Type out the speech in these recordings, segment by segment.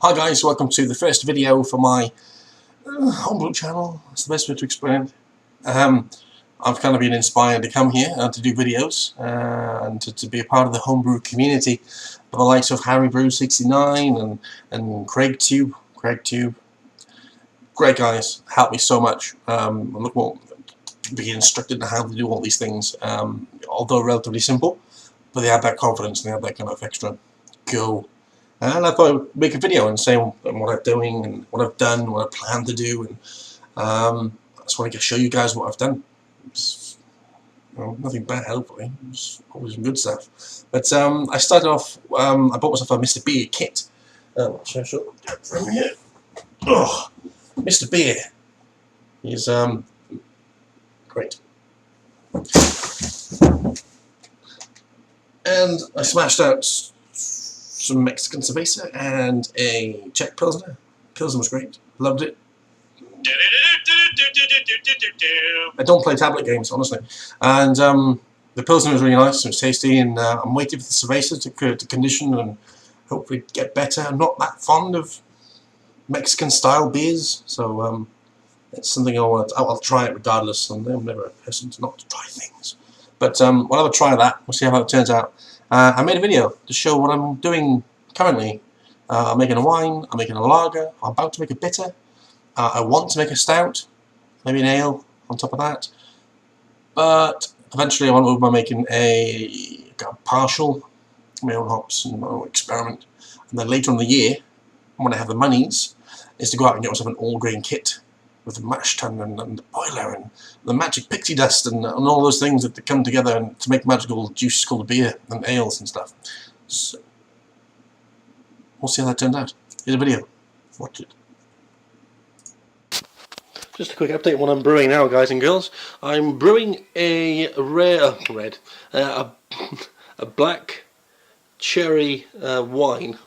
Hi guys, welcome to the first video for my homebrew channel. That's the best way to explain it. I've kind of been inspired to come here to do videos and to be a part of the homebrew community with the likes of Harry Brew 69 and Craig Tube. Great guys, helped me so much. Look what being instructed on how to do all these things, although relatively simple, but they had that confidence and they had that kind of extra go. And I thought I would make a video and say what I'm doing and what I've done, what I plan to do, and I just want to show you guys what I've done. It's, nothing bad, hopefully. It's always some good stuff. But I started off. I bought myself a Mr. Beer kit. Show from here. Oh, Mr. Beer. He's great. And I smashed out some Mexican cerveza and a Czech Pilsner. Pilsner was great. Loved it. I don't play tablet games, honestly. And the Pilsner was really nice. It was tasty, and I'm waiting for the cerveza to condition and hopefully get better. I'm not that fond of Mexican-style beers, so it's something I'll try it regardless. And I'm never a person to not try things. But we'll have a try of that. We'll see how it turns out. I made a video to show what I'm doing currently. I'm making a wine, I'm making a lager, I'm about to make a bitter. I want to make a stout, maybe an ale on top of that. But eventually I want to move by making a partial, my own hops and my own experiment. And then later in the year, when I have the monies, is to go out and get myself an all-grain kit with the mash tun and the boiler and the magic pixie dust and all those things that come together and to make magical juice called beer and ales and stuff. So we'll see how that turns out. Here's a video. Watch it. Just a quick update on what I'm brewing now, guys and girls. I'm brewing a a black cherry wine.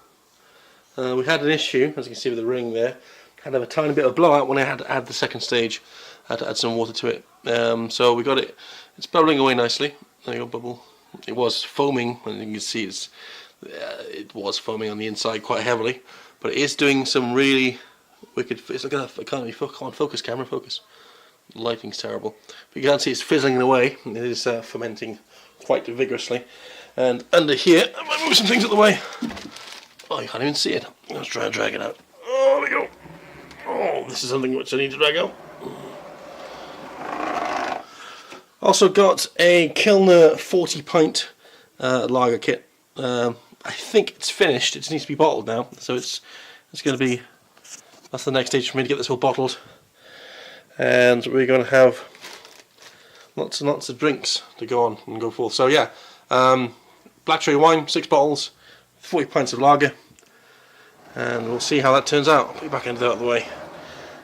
We had an issue, as you can see with the ring there. Had a tiny bit of blowout when I had to add the second stage. I had to add some water to it. So we got it. It's bubbling away nicely. There you go, bubble. It was foaming, and you can see it was foaming on the inside quite heavily. But it is doing some really wicked. It's like I can't focus. Camera focus. The lighting's terrible. But you can't see it's fizzling away. It is fermenting quite vigorously. And under here, I might move some things out of the way. Oh, you can't even see it. Let's try and drag it out. Oh, there we go. Oh, this is something which I need to drag out. Also got a Kilner 40 pint lager kit. I think it's finished. It needs to be bottled now. So it's going to be, that's the next stage for me to get this all bottled. And we're going to have lots and lots of drinks to go on and go forth. So yeah, Black Cherry Wine, 6 bottles, 40 pints of lager. And we'll see how that turns out. I'll put it back into that out of the way.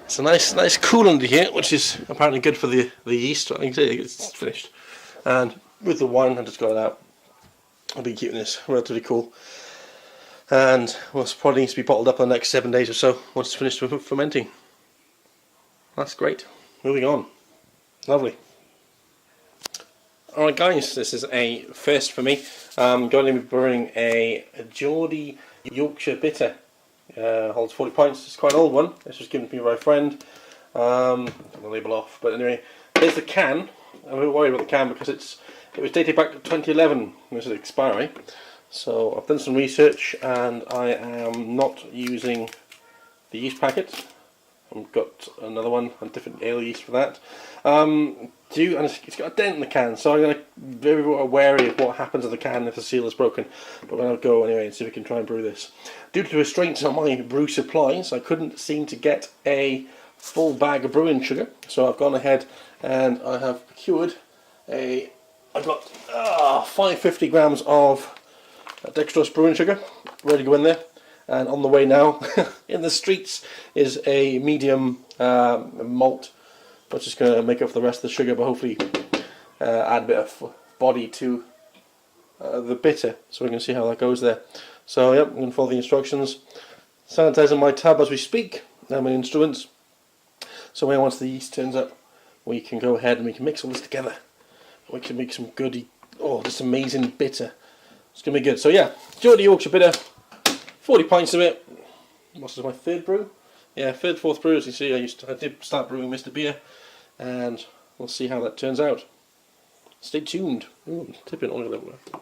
It's a nice cool under here, which is apparently good for the yeast. I can say it's finished. And with the wine, I just got it out. I'll be keeping this relatively cool. And well, it probably needs to be bottled up in the next 7 days or so once it's finished fermenting. That's great. Moving on. Lovely. Alright guys, this is a first for me. I'm going to be brewing a Geordie Yorkshire Bitter. Holds 40 pints. It's quite an old one. This was given to me by a friend. Take the label off. But anyway, here's the can. I'm a bit worried about the can because it was dated back to 2011. This is expiry. So I've done some research and I am not using the yeast packet. I've got another one, a different ale yeast for that. And it's got a dent in the can, so I'm going to be very wary of what happens to the can if the seal is broken. But we're going to go anyway and see if we can try and brew this. Due to restraints on my brew supplies, I couldn't seem to get a full bag of brewing sugar, so I've gone ahead and I have procured I've got 550 grams of dextrose brewing sugar ready to go in there. And on the way now, in the streets, is a medium malt, which is going to make up for the rest of the sugar, but hopefully add a bit of body to the bitter, so we can see how that goes there. So yep, I'm going to follow the instructions. Sanitizing my tub as we speak, and my instruments. So once the yeast turns up, we can go ahead and we can mix all this together. We can make some good, just amazing bitter. It's going to be good. So yeah, Geordie Yorkshire Bitter, 40 pints of it, What's this, my third brew? Yeah, third, fourth brew. As you see, I did start brewing Mr. Beer, and we'll see how that turns out. Stay tuned. Ooh, tipping on a little bit.